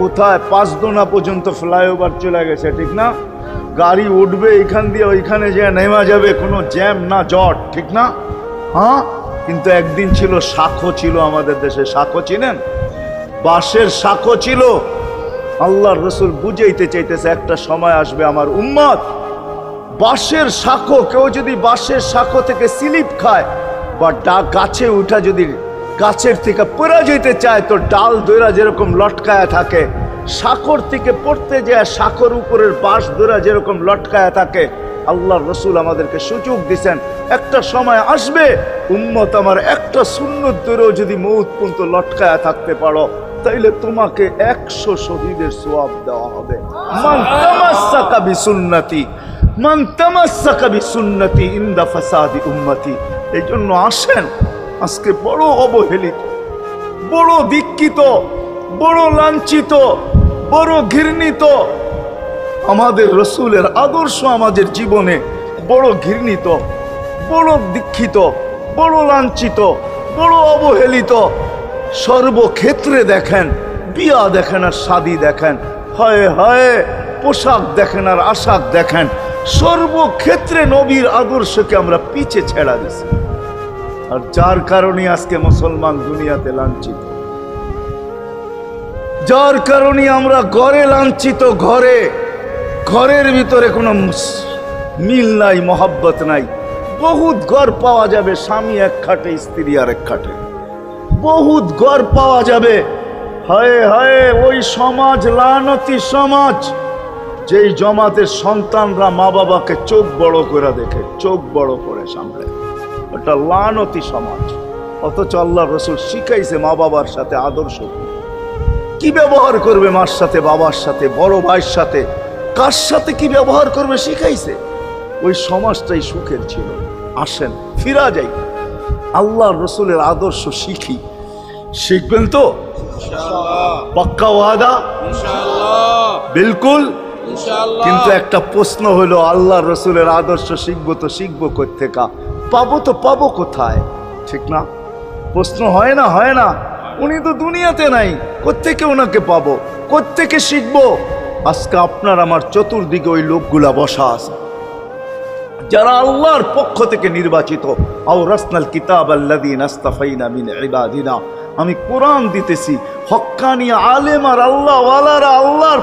কোথায় পাঁচদোনা পর্যন্ত ফ্লাইওভার চলে গেছে, ঠিক না? গাড়ি উঠবে এখান দিয়ে ওইখানে যে নেমা যাবে, কোনো জ্যাম না জট, ঠিক না? হ্যাঁ, কিন্তু একদিন ছিল শাখো ছিল আমাদের দেশে। শাখো চিনেন? বাঁশের শাখো ছিল। আল্লাহর রসুল বুঝাইতে চাইতেছে একটা সময় আসবে আমার উম্মত বাঁশের শাখো, কেউ যদি বাঁশের শাখো থেকে স্লিপ খায় বা গাছে উঠা যদি গাছের থেকে পড়ে যেতে চায় তো ডাল দইরা যেরকম লটকায়া থাকে, শাখর থেকে পড়তে যায় শাখর উপরের বাঁশ দইরা যেরকম লটকায়া থাকে। আল্লাহর রসুল আমাদেরকে সুযোগ দিছেন একটা সময় আসবে উম্মত আমার একটা সুন্নত দইরেও যদি মউত পর্যন্ত লটকায়া থাকতে পারো তাইলে তোমাকে 100 শহীদের সওয়াব দেওয়া হবে। মান তামাসসাকা বিসুন্নতি মান তামাসসাকা বিসুন্নতি ইনদা ফাসাদি উম্মতি। এই জন্য আসেন, আজকে বড় অবহেলিত, বড় দীক্ষিত, বড় লাঞ্ছিত, বড় ঘৃণিত আমাদের রসুলের আদর্শ আমাদের জীবনে বড় ঘৃণিত, বড় দীক্ষিত, বড় লাঞ্ছিত, বড় অবহেলিত। সর্বক্ষেত্রে দেখেন, বিয়া দেখেন আর শাদী দেখেন, হয় হয় পোশাক দেখেন আর আশাক দেখেন, সর্বক্ষেত্রে নবীর আদর্শকে আমরা পিছে ছেড়া দিছি। আর যার কারণে আজকে মুসলমান দুনিয়াতে লাঞ্ছিত, যার কারণে আমরা ঘরে লাঞ্ছিত, ঘরের ভিতরে কোনো মিল নাই, মহব্বত নাই। বহুত ঘর পাওয়া যাবে স্বামী এক খাটে স্ত্রী আর এক খাটে, বহুত ঘর পাওয়া যাবে। হায় হায় ওই সমাজ লানতি সমাজ, যেই জমাতের সন্তানরা মা বাবাকে চোখ বড় করে দেখে, চোখ বড় করে সামনে, ওটা লানতি সমাজ। অথচ আল্লাহ রসুল শিখাইছে মা বাবার সাথে আদর্শ কি ব্যবহার করবে, মার সাথে, বাবার সাথে, বড় ভাইয়ের সাথে, কার সাথে কি ব্যবহার করবে শিখাইছে। ওই সমাজটাই সুখের ছিল। আসেন ফিরা যাই, আল্লাহ রসুলের আদর্শ শিখি। শিখবেন তো পাক্কা ওয়াদা? বিলকুল। কিন্তু একটা প্রশ্ন হলো, আল্লাহ রসুলের আদর্শ শিখবো তো শিখবো কোত্থেকা, পাবো তো পাবো কোথায়, ঠিক না? প্রশ্ন হয় না? হয় না? উনি তো দুনিয়াতে নাই, কোত্থেকে ওনাকে পাবো, কোত্থেকে শিখবো? আজকে আপনার আমার চতুর্দিকে ওই লোকগুলা বসা আছে যারা আল্লাহর পক্ষ থেকে নির্বাচিত। আওরাসনাল কিতাব আল্লাযীনা ইসতাফাইনা মিন ইবাদিনা। আমি কোরআন দিতেছি, হক্কানি আলেম আর আল্লাহ ওয়ালারা আল্লাহর